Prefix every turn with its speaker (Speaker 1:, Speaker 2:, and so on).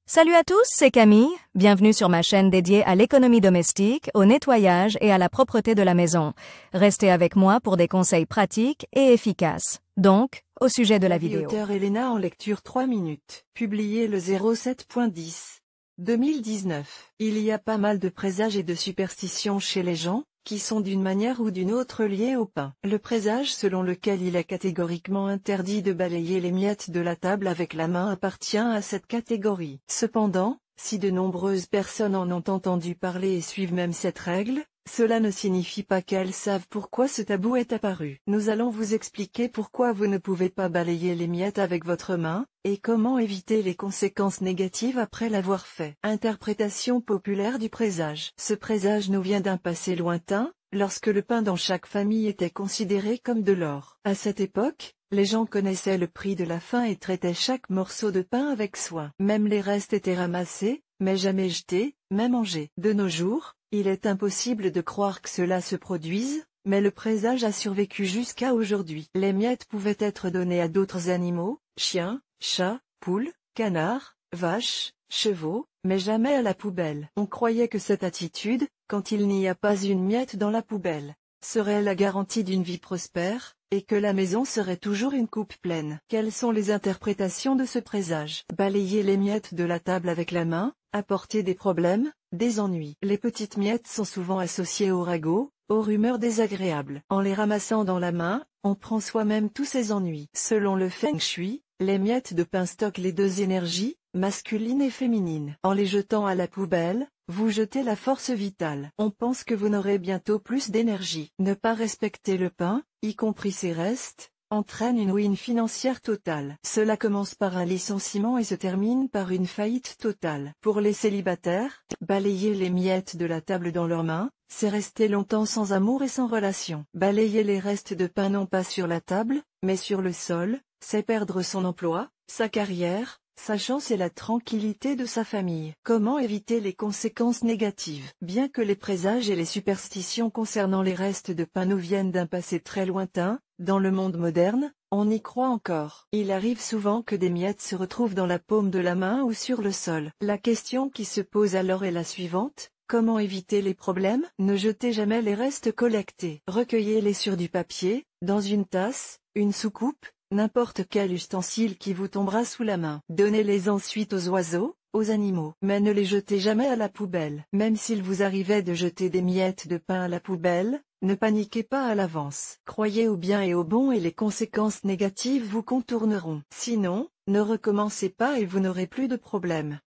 Speaker 1: Salut à tous, c'est Camille. Bienvenue sur ma chaîne dédiée à l'économie domestique, au nettoyage et à la propreté de la maison. Restez avec moi pour des conseils pratiques et efficaces. Donc, au sujet de la vidéo.
Speaker 2: Auteur Elena en lecture 3 minutes. Publié le 07.10. 2019. Il y a pas mal de présages et de superstitions chez les gens, qui sont d'une manière ou d'une autre liés au pain. Le présage selon lequel il est catégoriquement interdit de balayer les miettes de la table avec la main appartient à cette catégorie. Cependant, si de nombreuses personnes en ont entendu parler et suivent même cette règle, cela ne signifie pas qu'elles savent pourquoi ce tabou est apparu. Nous allons vous expliquer pourquoi vous ne pouvez pas balayer les miettes avec votre main, et comment éviter les conséquences négatives après l'avoir fait. Interprétation populaire du présage. Ce présage nous vient d'un passé lointain, lorsque le pain dans chaque famille était considéré comme de l'or. À cette époque, les gens connaissaient le prix de la faim et traitaient chaque morceau de pain avec soin. Même les restes étaient ramassés, mais jamais jetés, mais mangés. De nos jours, il est impossible de croire que cela se produise, mais le présage a survécu jusqu'à aujourd'hui. Les miettes pouvaient être données à d'autres animaux, chiens, chats, poules, canards, vaches, chevaux, mais jamais à la poubelle. On croyait que cette attitude, quand il n'y a pas une miette dans la poubelle, serait la garantie d'une vie prospère, et que la maison serait toujours une coupe pleine. Quelles sont les interprétations de ce présage? Balayer les miettes de la table avec la main, apporter des problèmes, des ennuis. Les petites miettes sont souvent associées aux ragots, aux rumeurs désagréables. En les ramassant dans la main, on prend soi-même tous ces ennuis. Selon le Feng Shui, les miettes de pain stockent les deux énergies, masculine et féminine. En les jetant à la poubelle, vous jetez la force vitale. On pense que vous n'aurez bientôt plus d'énergie. Ne pas respecter le pain, y compris ses restes, entraîne une ruine financière totale. Cela commence par un licenciement et se termine par une faillite totale. Pour les célibataires, balayer les miettes de la table dans leurs mains, c'est rester longtemps sans amour et sans relation. Balayer les restes de pain non pas sur la table, mais sur le sol, c'est perdre son emploi, sa carrière, sa chance et la tranquillité de sa famille. Comment éviter les conséquences négatives? Bien que les présages et les superstitions concernant les restes de pain nous viennent d'un passé très lointain, dans le monde moderne, on y croit encore. Il arrive souvent que des miettes se retrouvent dans la paume de la main ou sur le sol. La question qui se pose alors est la suivante: comment éviter les problèmes? Ne jetez jamais les restes collectés. Recueillez-les sur du papier, dans une tasse, une soucoupe, n'importe quel ustensile qui vous tombera sous la main. Donnez-les ensuite aux oiseaux, aux animaux. Mais ne les jetez jamais à la poubelle. Même s'il vous arrivait de jeter des miettes de pain à la poubelle, ne paniquez pas à l'avance. Croyez au bien et au bon et les conséquences négatives vous contourneront. Sinon, ne recommencez pas et vous n'aurez plus de problème.